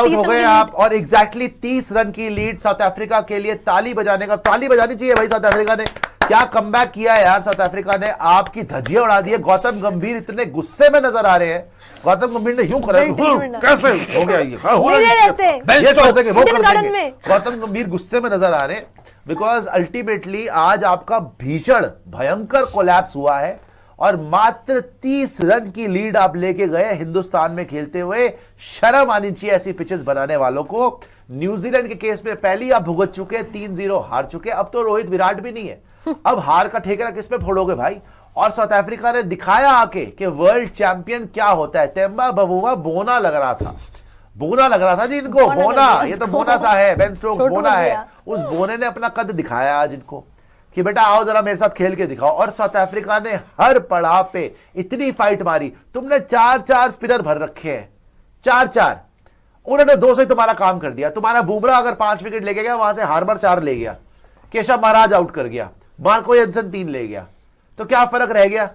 Out हो गए आप और एग्जैक्टली 30 रन की लीड साउथ अफ्रीका के लिए। ताली बजाने का, ताली बजानी चाहिए भाई। साउथ अफ्रीका ने क्या कमबैक किया है यार। साउथ अफ्रीका ने आपकी धज्जियां उड़ा दी है। गौतम गंभीर इतने गुस्से में नजर आ रहे हैं। गौतम गंभीर ने यूं करा, कैसे हो गया ये गौतम गंभीर गुस्से में नजर आ रहे हैं बिकॉज अल्टीमेटली आज आपका भीषण भयंकर कोलैप्स हुआ है और मात्र 30 रन की लीड आप लेके गए हिंदुस्तान में खेलते हुए। शर्म आनी चाहिए ऐसी पिचेस बनाने वालों को। न्यूजीलैंड के केस में पहले आप भुगत चुके, 3-0 हार चुके। अब तो रोहित विराट भी नहीं है, अब हार का ठेकेरा किस पे फोड़ोगे भाई। और साउथ अफ्रीका ने दिखाया आके कि वर्ल्ड चैंपियन क्या होता है। तेम्बा बवुआ बोना लग रहा था, बोना लग रहा था जी इनको, बोना। ये तो बोना सा है, बेन स्टोक्स बोना है। उस बोने ने अपना कद दिखाया आज इनको कि बेटा आओ जरा मेरे साथ खेल के दिखाओ। और साउथ अफ्रीका ने हर पड़ाव पे इतनी फाइट मारी। तुमने 4-4 स्पिनर भर रखे हैं, 4-4। उन्होंने 2 से तुम्हारा काम कर दिया। तुम्हारा बुमराह अगर 5 विकेट लेके गया, वहां से हार्बर 4 ले गया, केशव महाराज आउट कर गया, मार्को एंसन 3 ले गया, तो क्या फर्क रह गया।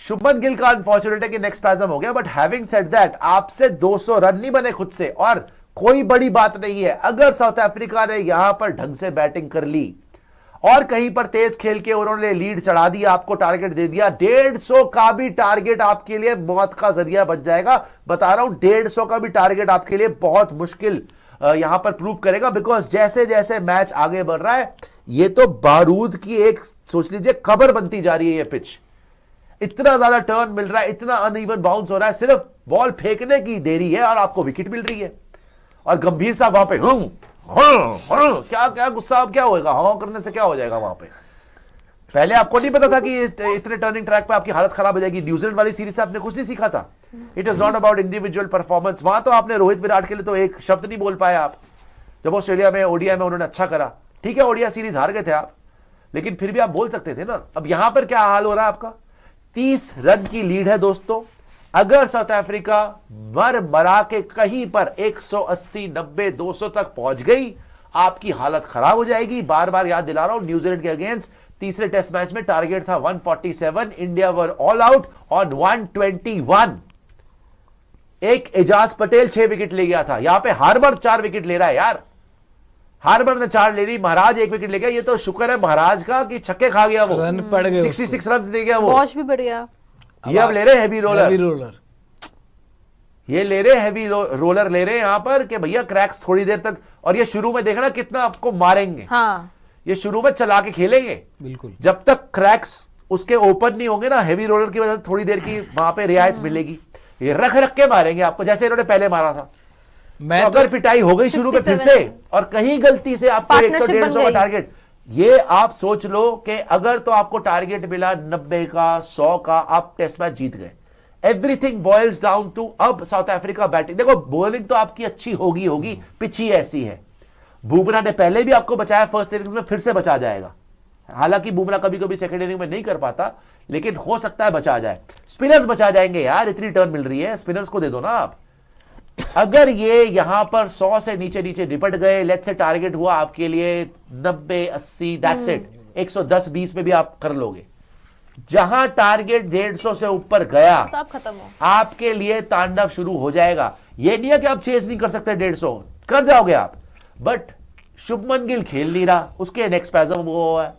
शुभमन गिल का अनफॉर्चुनेट है कि नेक्स्ट स्पैजम हो गया। बट हैविंग सेड दैट, आपसे 200 रन नहीं बने खुद से और कोई बड़ी बात नहीं है। अगर साउथ अफ्रीका ने यहां पर ढंग से बैटिंग कर ली और कहीं पर तेज खेल के उन्होंने लीड चढ़ा दी, आपको टारगेट दे दिया, 150 का भी टारगेट आपके लिए मौत का जरिया बच जाएगा। बता रहा हूं 150 का भी टारगेट आपके लिए बहुत मुश्किल यहां पर प्रूव करेगा। बिकॉज जैसे जैसे मैच आगे बढ़ रहा है, ये तो बारूद की एक सोच लीजिए खबर बनती जा रही है। ये पिच इतना ज्यादा टर्न मिल रहा है, इतना अनइवन बाउंस हो रहा है, सिर्फ बॉल फेंकने की देरी है और आपको विकेट मिल रही है। और गंभीर साहब वहां पे क्या क्या गुस्सा, अब क्या होगा, हाँ करने से क्या हो जाएगा वहां पे। पहले आपको नहीं पता था कि इतने टर्निंग ट्रैक पे आपकी हालत खराब हो जाएगी। न्यूजीलैंड वाली सीरीज से आपने कुछ नहीं सीखा था। It is not about individual performance. वहां तो आपने रोहित विराट के लिए तो एक शब्द नहीं बोल पाए आप। जब ऑस्ट्रेलिया में ओडीआई में उन्होंने अच्छा करा, ठीक है ओडीआई सीरीज हार गए थे आप, लेकिन फिर भी आप बोल सकते थे ना। अब यहां पर क्या हाल हो रहा है आपका, 30 रन की लीड है दोस्तों। अगर साउथ अफ्रीका मर मरा के कहीं पर 180, 90, 200 तक पहुंच गई, आपकी हालत खराब हो जाएगी। बार बार याद दिला रहा हूं, न्यूजीलैंड के अगेंस्ट तीसरे टेस्ट मैच में टारगेट था 147, India were all out on 121। एक एजाज पटेल 6 विकेट ले गया था, यहां पे हार्बर 4 विकेट ले रहा है यार। हार्बर ने 4 ले ली, महाराज 1 विकेट ले गया। ये तो शुक्र है महाराज का कि छक्के खा गया, वो रन पड़ गए, 66 रन दे गया वो। वॉश भी बढ़ गया। ये अब ले रहे हैवी रोलर, ये ले रहे हैवी रोलर ले रहे हैं यहां पर कि भैया क्रैक्स थोड़ी देर तक। और ये शुरू में देखना कितना आपको मारेंगे। हाँ। ये शुरू में चला के खेलेंगे, बिल्कुल। जब तक क्रैक्स उसके ओपन नहीं होंगे ना, हैवी रोलर की वजह से थोड़ी देर की वहां पे रियायत मिलेगी। ये रख रख के मारेंगे आपको, जैसे इन्होंने पहले मारा था। तो अगर पिटाई हो गई शुरू में फिर से और कहीं गलती से आपको 100-150 का टारगेट, ये आप सोच लो कि अगर तो आपको टारगेट मिला 90 का, 100 का, आप टेस्ट मैच जीत गए। एवरीथिंग बॉयल्स डाउन टू अब साउथ अफ्रीका बैटिंग। देखो बॉलिंग तो आपकी अच्छी होगी, पिच ही ऐसी है। बुमराह ने पहले भी आपको बचाया फर्स्ट इनिंग्स में, फिर से बचा जाएगा। हालांकि बुमराह कभी कभी सेकंड इनिंग में नहीं कर पाता, लेकिन हो सकता है बचा जाए। स्पिनर्स बचा जाएंगे यार, इतनी टर्न मिल रही है, स्पिनर्स को दे दो ना आप। अगर ये यहां पर 100 से नीचे नीचे निपट गए, लेट्स से टारगेट हुआ आपके लिए 90, 80, दैट्स इट। 110, 20 में भी आप कर लोगे। जहां टारगेट 150 से ऊपर गया, सब खत्म हो, आपके लिए तांडव शुरू हो जाएगा। ये नहीं है कि आप चेस नहीं कर सकते, 150 कर जाओगे आप। बट शुभमन गिल खेल नहीं रहा, उसके नेक्स्ट स्पैजम वो हुआ है।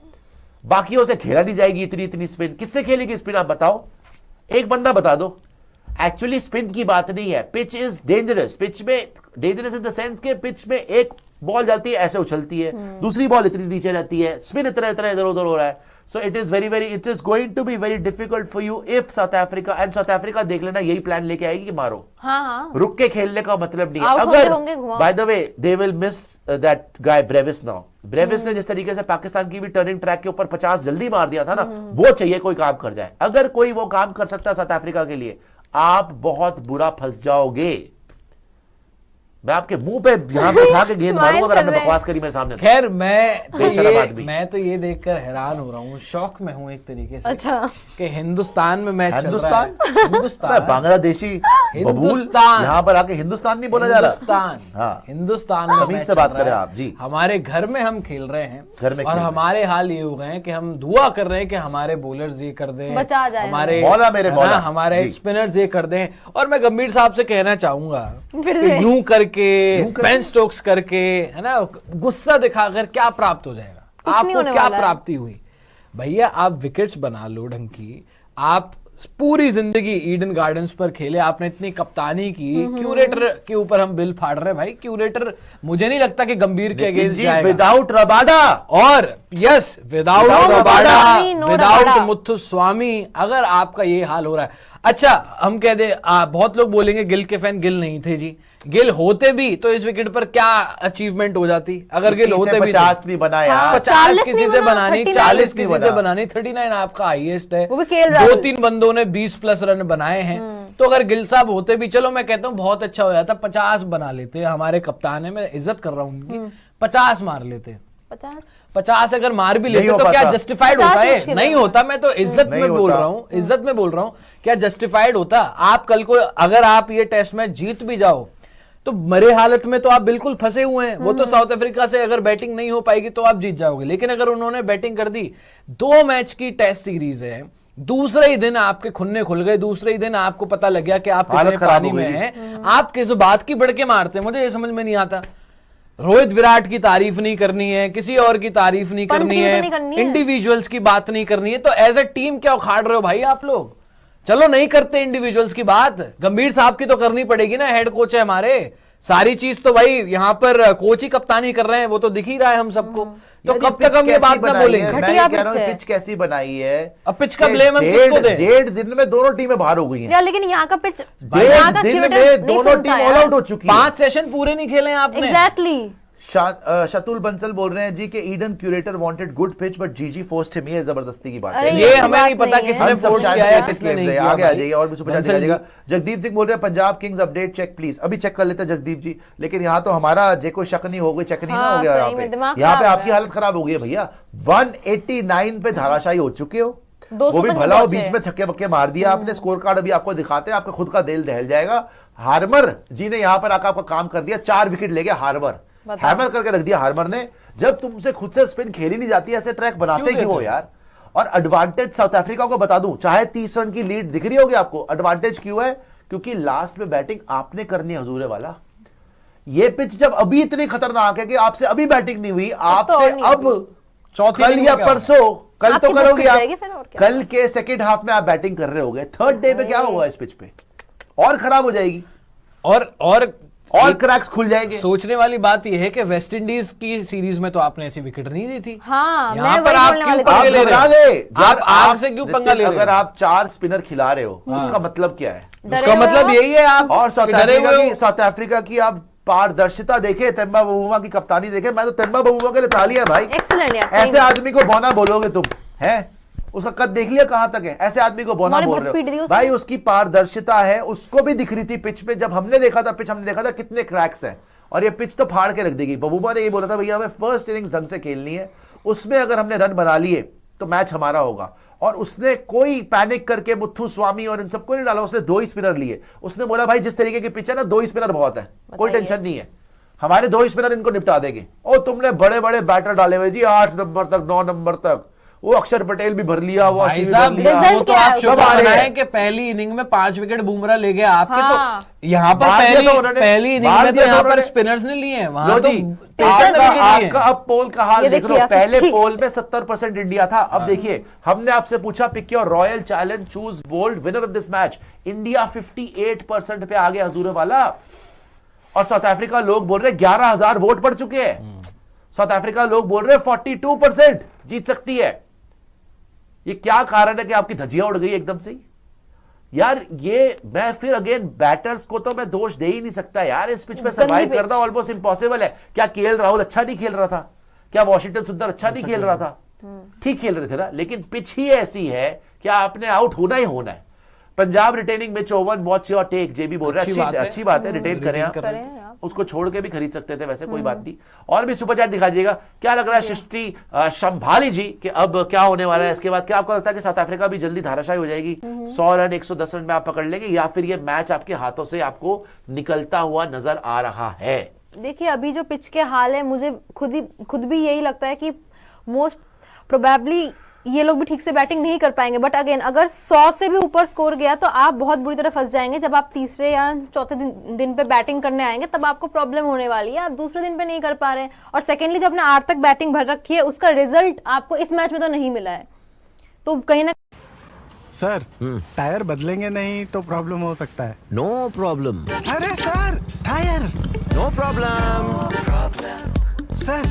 बाकियों से खेला नहीं जाएगी इतनी स्पिन। किससे खेलेगी स्पिन आप बताओ, एक बंदा बता दो। एक्चुअली स्पिन की बात नहीं है, पिच इज डेंजरस। पिच में डेंजरस इन द सेंस के पिच में एक बॉल जाती है ऐसे उछलती है, दूसरी बॉल इतनी नीचे रहती है, स्पिन इतना इतना इधर उधर हो रहा है। So it is it is going to be very difficult for you if South Africa, and South Africa देख लेना यही प्लान लेके आएगी कि मारो। हाँ। रुक के खेलने का मतलब नहीं है। अगर bye the way they will miss that guy Brevis now. Brevis ने जिस तरीके से पाकिस्तान की भी टर्निंग ट्रैक के ऊपर 50 जल्दी मार दिया था ना, वो चाहिए कोई काम कर जाए। अगर कोई वो काम कर सकता है साउथ अफ्रीका के लिए, आप बहुत बुरा फंस जाओगे। मैं आपके मुंह पे यहाँ पे उठा के गेंद मारूंगा अगर आपने बकवास करी मेरे सामने। खैर मैं तो ये देखकर हैरान हो रहा हूँ, शौक में हूँ एक तरीके से। अच्छा। कि हिंदुस्तान में मैच चल रहा है। हिंदुस्तान बांग्लादेशी बबूल यहाँ पर आके हिंदुस्तान नहीं बोला जा रहा। हिंदुस्तान में तमीज से बात करें आप जी। हमारे घर में हम खेल रहे हैं, घर में और हमारे हाल ये हो गए हैं कि हम दुआ कर रहे हैं कि हमारे बॉलर्स ये कर दें, बचा जाए, हमारे स्पिनर्स ये कर दें। और मैं गंभीर साहब से कहना चाहूंगा, यूं करके बेन स्टोक्स करके, है ना, गुस्सा दिखाकर क्या प्राप्त हो जाएगा? आपको क्या प्राप्ति हुई? भैया आप विकेट्स बना लो ढंग की। आप पूरी जिंदगी ईडन गार्डन्स पर खेले, आपने इतनी कप्तानी की, क्यूरेटर के ऊपर हम बिल फाड़ रहे हैं भाई। क्यूरेटर मुझे नहीं लगता कि गंभीर के अगेंस्ट जाएगा। विदाउट रबाडा, और yes without Rabada, without Muthuswamy, अगर आपका ये हाल हो रहा है। अच्छा हम कह दे, बहुत लोग बोलेंगे गिल के फैन, गिल नहीं थे जी। गिल होते भी तो इस विकेट पर क्या अचीवमेंट हो जाती? अगर गिल होते भी 50 नहीं बनाया, 50 किसी से बनानी, 40 किसी से बनानी, 39 आपका हाईएस्ट है। 2-3 बंदों ने 20 प्लस रन बनाए हैं। तो अगर गिल साहब होते भी, चलो मैं कहता हूँ बहुत अच्छा हो जाता, 50 बना लेते। हमारे कप्तान है, मैं इज्जत कर रहा हूँ उनकी, 50 मार लेते। 50 अगर मार भी लेते तो क्या जस्टिफाइड होता है? नहीं होता। मैं तो इज्जत में बोल रहा हूँ, इज्जत में बोल रहा हूँ, क्या जस्टिफाइड होता? आप कल को अगर आप ये टेस्ट मैच जीत भी जाओ तो मरे हालत में तो आप बिल्कुल फंसे हुए हैं। वो तो साउथ अफ्रीका से अगर बैटिंग नहीं हो पाएगी तो आप जीत जाओगे, लेकिन अगर उन्होंने बैटिंग कर दी, 2 मैच की टेस्ट सीरीज है, दूसरे ही दिन आपके खुन्ने खुल गए, दूसरे ही दिन आपको पता लग गया कि आप कितने पानी में हैं। आप किस बात की बढ़ के मारते हैं? मुझे ये समझ में नहीं आता। रोहित विराट की तारीफ नहीं करनी है, किसी और की तारीफ नहीं करनी है, इंडिविजुअल्स की बात नहीं करनी है, तो एज ए टीम क्या उखाड़ रहे हो भाई आप लोग? चलो नहीं करते इंडिविजुअल्स की बात, गंभीर साहब की तो करनी पड़ेगी ना, हेड कोच है हमारे। सारी चीज तो भाई यहाँ पर कोच ही कप्तानी कर रहे हैं, वो तो दिख ही रहा है हम सबको। तो कब तक हम ये बात ना बोलेंगे? घटिया पिच कैसी बनाई है? अब पिच का ब्लेम हम किसको दें? 1.5 दिन में दोनों टीमें बाहर हो गई हैं। लेकिन यहाँ का पिच 1.5 दिन में दोनों टीम ऑल आउट हो चुकी है। 5 सेशन पूरे नहीं खेले आपने। एग्जैक्टली। शतुल बंसल बोल रहे हैं जी कि Eden curator wanted good pitch but जीजी फोर्स्ड हिम। ये जबरदस्ती की बात है, ये हमें नहीं पता किसने फोर्स किया है, किसने नहीं किया। आगे आ जाइए और भी सुपर चैट आ जाएगा। जगदीप सिंह बोल रहे हैं Punjab Kings update check please. अभी चेक कर लेते हैं जगदीप जी, लेकिन यहाँ तो हमारा जे कोई शक नहीं हो गई, चेक नहीं ना हो गया। यहाँ पे आपकी हालत खराब हो गई है भैया। 189 पे धाराशाही हो चुके हो, वो भी भला हो, बीच में छक्के बक्के मार दिया आपने। स्कोर कार्ड अभी आपको दिखाते हैं, आपका खुद का दिल दहल जाएगा। हार्मर जी ने यहाँ पर आकर आपका काम कर दिया, 4 विकेट ले गया हार्मर, हैमर करके रख दिया हार्मर ने। जब तुमसे खुद से स्पिन खेली नहीं जाती, ऐसे ट्रैक बनाते क्यों हो यार? और एडवांटेज साउथ अफ्रीका को बता दूं, चाहे 30 रन की लीड दिख रही होगी आपको, एडवांटेज क्यों है? क्योंकि लास्ट में बैटिंग आपने करनी है हजूरे वाला। ये पिच जब अभी इतनी खतरनाक है कि आपसे अभी बैटिंग नहीं हुई, आपसे अब कल या परसों, कल तो करोगे आप, कल के सेकेंड हाफ में आप बैटिंग कर रहे होगे, थर्ड डे पे क्या होगा इस पिच पे? और खराब हो जाएगी और क्रैक्स खुल जाएंगे। सोचने वाली बात यह है कि वेस्ट इंडीज की सीरीज में तो आपने ऐसी विकेट नहीं दी थी। हाँ, यहाँ पर आप क्यों पंगे ले रहे हो? आप आग से क्यों पंगा ले रहे हो? अगर आप 4 स्पिनर खिला रहे हो, उसका मतलब क्या है? उसका मतलब यही है आप। और साउथ अफ्रीका की आप पारदर्शिता देखे, तेम्बा बवुमा की कप्तानी देखे। मैं तो तेम्बा बवुमा के लिए तालियां भाई। ऐसे आदमी को बोना बोलोगे तुम, है? उसका कद देख लिया कहां तक है? ऐसे आदमी को बोना बोल रहे हो भाई। उसकी पारदर्शिता है, उसको भी दिख रही थी पिच पे। जब हमने देखा था पिच, हमने देखा था कितने क्रैक्स हैं, और ये पिच तो फाड़ के रख देगी। बबूमा ने ये बोला था भैया हमें फर्स्ट इनिंग्स ढंग से खेलनी है, उसमें अगर हमने रन बना लिए तो मैच हमारा होगा। और उसने कोई पैनिक करके मुथुस्वामी और इन सबको नहीं डाला, उसने 2 ही स्पिनर लिए। उसने बोला भाई जिस तरीके की पिच है ना, 2 ही स्पिनर बहुत है, कोई टेंशन नहीं है, हमारे 2 ही स्पिनर इनको निपटा देंगे। और तुमने बड़े बड़े बैटर डाले हुए जी, 8 नंबर तक, 9 नंबर तक। वो अक्षर पटेल भी भर लिया, वो भाई साहब वो तो आप शुक्र मनाएं कि पहली इनिंग में 5 विकेट बुमराह ले गया आपके। हाँ। तो यहाँ पर पहली इनिंग में तो यहाँ पर स्पिनर्स ने लिए हैं, वहां तो आपका अब पोल का हाल देख लो। पहले पोल में 70% इंडिया था। अब देखिए, हमने आपसे पूछा pick your royal challenge, choose bold winner of this match. India 58% पे आ गया हजूर वाला, और साउथ अफ्रीका लोग बोल रहे 11,000 वोट पड़ चुके हैं। साउथ अफ्रीका लोग बोल रहे 42% जीत सकती है। ये क्या कारण है कि आपकी धजिया उड़ गई एकदम से यार? ये मैं फिर अगेन बैटर्स को तो मैं दोष दे ही नहीं सकता यार। इस पिच पे सर्वाइव करना ऑलमोस्ट इम्पॉसिबल है। क्या केएल राहुल अच्छा नहीं खेल रहा था? क्या वॉशिंगटन सुंदर अच्छा नहीं खेल रहा था? ठीक खेल रहे थे ना, लेकिन पिच ही ऐसी है कि आपने आउट होना ही होना है। पंजाब रिटेनिंग में 54, वॉच योर टेक। जेबी बोल रहा है अच्छी बात है, रिटेन करें आप। उसको छोड़ के भी खरीद सकते थे, वैसे कोई बात नहीं। और भी सुपर चैट दिखा दीजिएगा, क्या लग रहा है सृष्टि शंभाली जी कि अब क्या होने वाला है इसके बाद? क्या आपको लगता है कि साउथ अफ्रीका भी जल्दी धाराशायी हो जाएगी, 100 रन 110 रन में आप पकड़ लेंगे, या फिर ये मैच आपके हाथों से आपको निकलता हुआ नजर आ रहा है? देखिए अभी जो पिच के हाल है, मुझे खुद भी यही लगता है कि मोस्ट प्रोबेबली ये लोग भी ठीक से बैटिंग नहीं कर पाएंगे। बट अगेन अगर 100 से भी ऊपर स्कोर गया तो आप बहुत बुरी तरह फंस जाएंगे। जब आप तीसरे या चौथे दिन पे बैटिंग करने आएंगे तब आपको प्रॉब्लम होने वाली है। आप दूसरे दिन पे नहीं कर पा रहे हैं, और सेकेंडली जो आपने 8 तक बैटिंग भर रखी है उसका रिजल्ट आपको इस मैच में तो नहीं मिला है, तो कहीं ना सर टायर बदलेंगे नहीं तो प्रॉब्लम हो सकता है। No problem. अरे sir tyre, no problem. Sir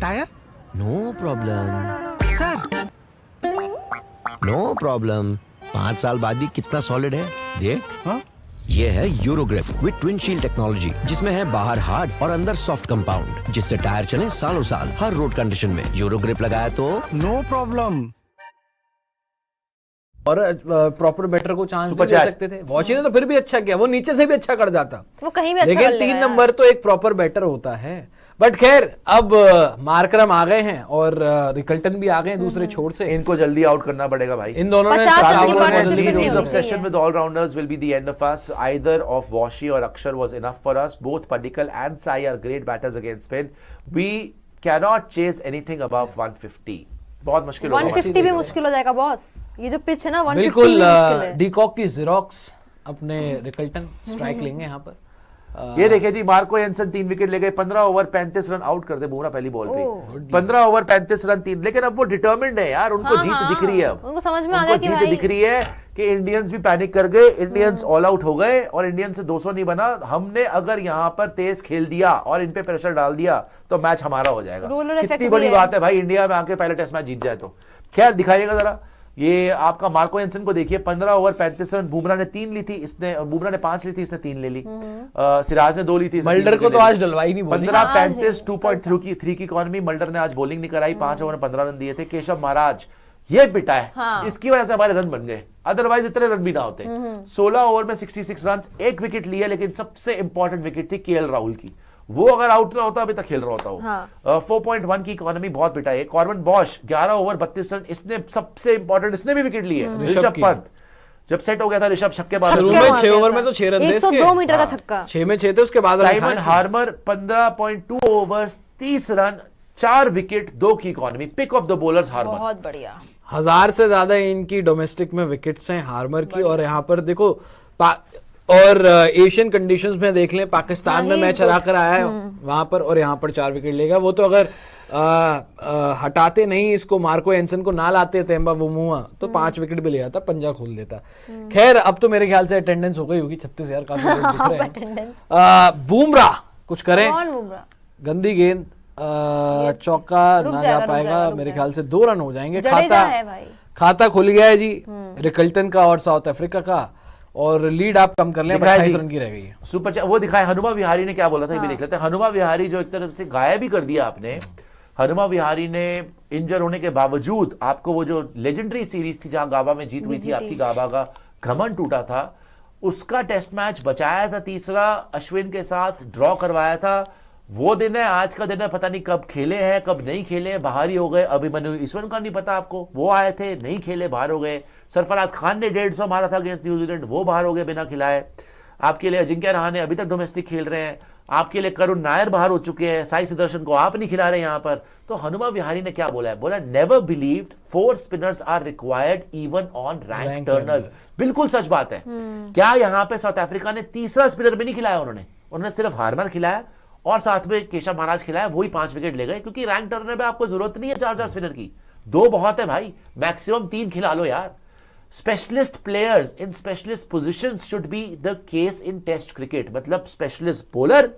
tyre, no problem. Sir no problem. 5 साल बाद भी कितना सॉलिड है, देख। हाँ? ये है Eurogrip with twin shield technology, जिसमें है बाहर हार्ड और अंदर सॉफ्ट कंपाउंड, जिससे टायर चले सालों साल हर रोड कंडीशन में। यूरोग्रिप लगाया तो नो प्रॉब्लम। और प्रॉपर बैटर को चांस सुपर दे चैट। सकते थे। वॉशी ने तो फिर भी अच्छा किया, वो नीचे से भी अच्छा कर जाता, वो कहीं भी अच्छा लेकिन कर लेगा 3 यार। नंबर तो एक प्रॉपर बैटर होता है। बट खैर अब मार्करम आ गए हैं और रिकल्टन भी आ गए हैं दूसरे छोर से। इनको जल्दी आउट करना पड़ेगा भाई। इन दोनों ने 50 सात रन की ओवर partnership बदली नहीं है। होगी। obsession with all-rounders will be the end of us. Either of Washi or Akshar was enough for us. Both Padikkal and Sai are great batters against spin. We cannot chase anything above 150. बहुत मुश्किल होगा। 150 भी मुश्किल हो जाएगा boss. ये जो pitch है ना 150 बिल्कुल भी मुश्किल है। डीकॉक की जीरोक्स अपने रिकल्टन स्ट्राइक लेंगे यहाँ पर। ये देखिए जी, मार्को एंसन 3 विकेट ले गए, 15 ओवर 35 रन आउट कर दे बुमराह पहली बॉल पे। 15 ओवर 35 रन 3, लेकिन अब वो डिटर्मिन्ड है यार, उनको जीत दिख रही है। अब उनको समझ में आ उनको गया कि जीत भाई दिख रही है कि इंडियंस भी पैनिक कर गए, इंडियंस ऑल आउट हो गए और इंडियंस से 200 नहीं बना। हमने अगर यहाँ पर तेज खेल दिया और इन पे प्रेशर डाल दिया तो मैच हमारा हो जाएगा। रोलर इफेक्ट कितनी भी बड़ी है। बात है भाई, इंडिया में आके पहले टेस्ट मैच जीत जाए तो। खैर दिखाइएगा जरा ये आपका मार्को एंसन को देखिए, 15 ओवर 35 रन। बुमराह ने 3 ली थी, बुमराह ने 5 ली थी, इसने 3 ले ली। सिराज ने 2 ली थी, मल्डर को तो आज डलवाई नहीं बोली। 15-35 2.3 की इकॉनमी। मल्डर ने आज बॉलिंग नहीं कराई, 5 ओवर में 15 रन दिए थे। केशव महाराज ये पिटा है, इसकी वजह से हमारे रन बन गए, अदरवाइज इतने रन भी ना होते। 16 ओवर में 66 रन, 1 विकेट लिया, लेकिन सबसे इंपॉर्टेंट विकेट थी केएल राहुल की। वो अगर आउट ना होता अभी तक खेल रहा होता वो। 4.1 की इकोनॉमी, बहुत पिटा है। कॉर्बन बॉश 11 ओवर 32 रन, इसने सबसे इंपॉर्टेंट, इसने भी विकेट लिए। ऋषभ पंत जब सेट हो गया था, ऋषभ छक्के बाद शुरू में 6 ओवर में तो 6 रन थे, 102 मीटर का छक्का। 6 में 6 थे, उसके बाद Simon Harmer 15.2 overs 30 run 4 wicket 2 की economy. Pick of the bowlers Harmer. बहुत बढ़िया। 1000 से ज्यादा इनकी डोमेस्टिक में विकेट्स हैं हार्मर की। और यहाँ पर देखो और एशियन कंडीशंस में देख लें, पाकिस्तान में मैच हरा कर आया है वहां पर, और यहाँ पर 4 विकेट लेगा। वो तो अगर हटाते नहीं इसको, मार्को एंसन को ना लाते तेम्बा वुमुआ, तो 5 विकेट भी ले आता, पंजा खोल देता। खैर अब तो मेरे ख्याल से अटेंडेंस हो गई होगी 36,000 काफी लोग दिख रहे हैं। बुमराह कुछ करें, कौन बुमराह? गंदी गेंद, चौका ना जा पाएगा, मेरे ख्याल से 2 रन हो जाएंगे। जडेजा है भाई। खाता खुल गया है जी रिकल्टन का और साउथ अफ्रीका का, और लीड आप कम कर लें, 28 रन की रह गई है। सुपर वो दिखाए हनुमा विहारी ने क्या बोला था, ये भी देख लेते हैं। हनुमा विहारी जो एक तरफ से गायब ही कर दिया आपने। हनुमा विहारी ने इंजर होने के बावजूद आपको वो जो लेजेंडरी सीरीज थी जहां गाबा में जीत हुई थी आपकी, गाबा का घमंड टूटा था, उसका टेस्ट मैच बचाया था, तीसरा अश्विन के साथ ड्रॉ करवाया था। वो दिन है, आज का दिन है, पता नहीं कब खेले हैं कब नहीं खेले, बाहर ही हो गए। अभिमन्यु ईश्वन का नहीं पता आपको, वो आए थे नहीं खेले, बाहर हो गए। सरफराज खान ने 150 मारा था अगेंस्ट न्यूजीलैंड, वो बाहर हो गए बिना खिलाए। आपके लिए अजिंक्य रहाणे अभी तक डोमेस्टिक खेल रहे हैं, आपके लिए करुण नायर बाहर हो चुके हैं, साई सुदर्शन को आप नहीं खिला रहे यहाँ पर। तो हनुमा विहारी ने क्या बोला है, बोला never believed 4 spinners are required even on rank turners. बिल्कुल सच बात है। क्या यहाँ पे साउथ अफ्रीका ने तीसरा स्पिनर भी नहीं खिलाया, उन्होंने सिर्फ हार्मर खिलाया और साथ में केशव महाराज खिलाया, वही 5 विकेट ले गए। क्योंकि रैंक टर्नर पे आपको जरूरत नहीं है 4-4 स्पिनर की, 2 बहुत है भाई, मैक्सिमम 3 खिला लो यार। Specialist players in specialist positions should be the case in test cricket. मतलब स्पेशलिस्ट बॉलर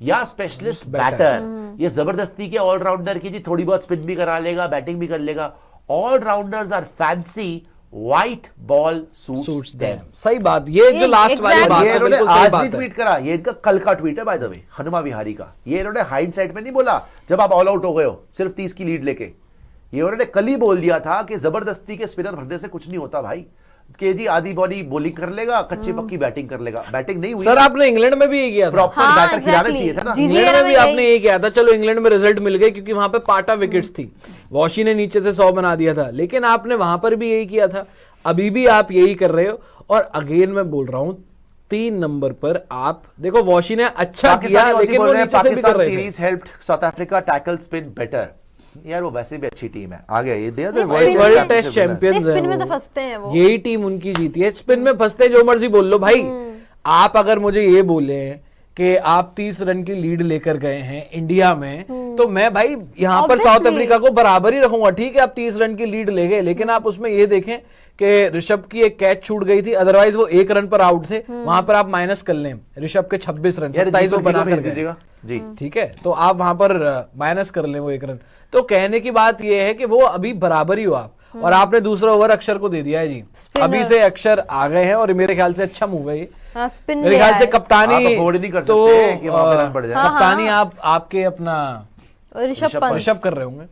या स्पेशलिस्ट बैटर। ये जबरदस्ती के ऑलराउंडर की जी, थोड़ी बहुत स्पिन भी करा लेगा, बैटिंग भी कर लेगा। Allrounders are fancy, white ball suits them. सही बात, ये जो लास्ट वाली बात ये है, इन्होंने बिल्कुल सही आज बात नहीं है। ट्वीट करा, ये इनका कल का ट्वीट है by the way, Hanuma Vihari का। ये इन्होंने हाइंडसाइट में नहीं बोला जब आप ऑल आउट हो गए हो सिर्फ 30 की लीड लेके। ये उन्होंने कल ही बोल दिया था कि जबरदस्ती के स्पिनर भरने से कुछ नहीं होता भाई। केजी आधी बॉडी बॉलिंग कर लेगा, कच्ची पक्की बैटिंग कर लेगा। बैटिंग नहीं हुई सर आपने इंग्लैंड में भी यही किया था, प्रॉपर हाँ, बैटर खिलाना exactly. चाहिए था ना। इंग्लैंड में भी आपने यही किया था। चलो इंग्लैंड में रिजल्ट मिल गए क्योंकि वहां पे पाटा विकेट्स थी, वॉशी ने नीचे से 100 बना दिया था, लेकिन आपने वहां पर भी यही किया था, अभी भी आप यही कर रहे हो। और अगेन मैं बोल रहा हूं 3 नंबर पर आप देखो, वॉशी ने अच्छा किया लेकिन वो नीचे से भी कर रहे थे। Series helped south Africa tackle spin better. यार वो वैसे भी अच्छी टीम है, आ गया ये दे वर्ल्ड टेस्ट चैंपियंस स्पिन में है तो वो। फंसते हैं वो, यही टीम उनकी जीती है। स्पिन में फंसते जो मर्जी बोल लो भाई। आप अगर मुझे ये बोले कि आप 30 रन की लीड लेकर गए हैं इंडिया में, तो मैं भाई यहाँ पर साउथ अफ्रीका को बराबर ही रखूंगा। ठीक है आप 30 रन की लीड ले गए, लेकिन आप उसमें ये देखें कि ऋषभ की एक कैच छूट गई थी, अदरवाइज वो 1 रन पर आउट थे। वहां पर आप माइनस कर लें ऋषभ के 26 रन, 27 वो बना कर गए। जी ठीक है, तो आप वहां पर माइनस कर लें वो 1 रन। तो कहने की बात ये है कि वो अभी बराबर ही हो आप, और आपने दूसरा ओवर अक्षर को दे दिया है जी। अभी से अक्षर आ गए हैं और मेरे ख्याल से अच्छा मूव है ये। स्पिन मेरे ख्याल से कप्तानी आप अफोर्ड नहीं कर तो सकते कि वहां पे रन बढ़ जाए। कप्तानी आप आपके अपना ऋषभ पंत ऋषभ कर रहे होंगे,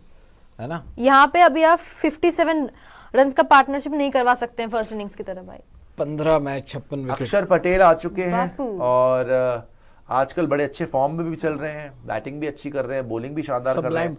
है ना। यहाँ पे अभी आप 57 रन का पार्टनरशिप नहीं करवा सकते हैं फर्स्ट इनिंग्स की तरह भाई। 15 मैच 56 विकेट। अक्षर पटेल आ चुके हैं बापू। और आजकल बड़े अच्छे फॉर्म में भी चल रहे हैं, बैटिंग भी अच्छी कर रहे हैं, बॉलिंग भी शानदार कर रहे हैं।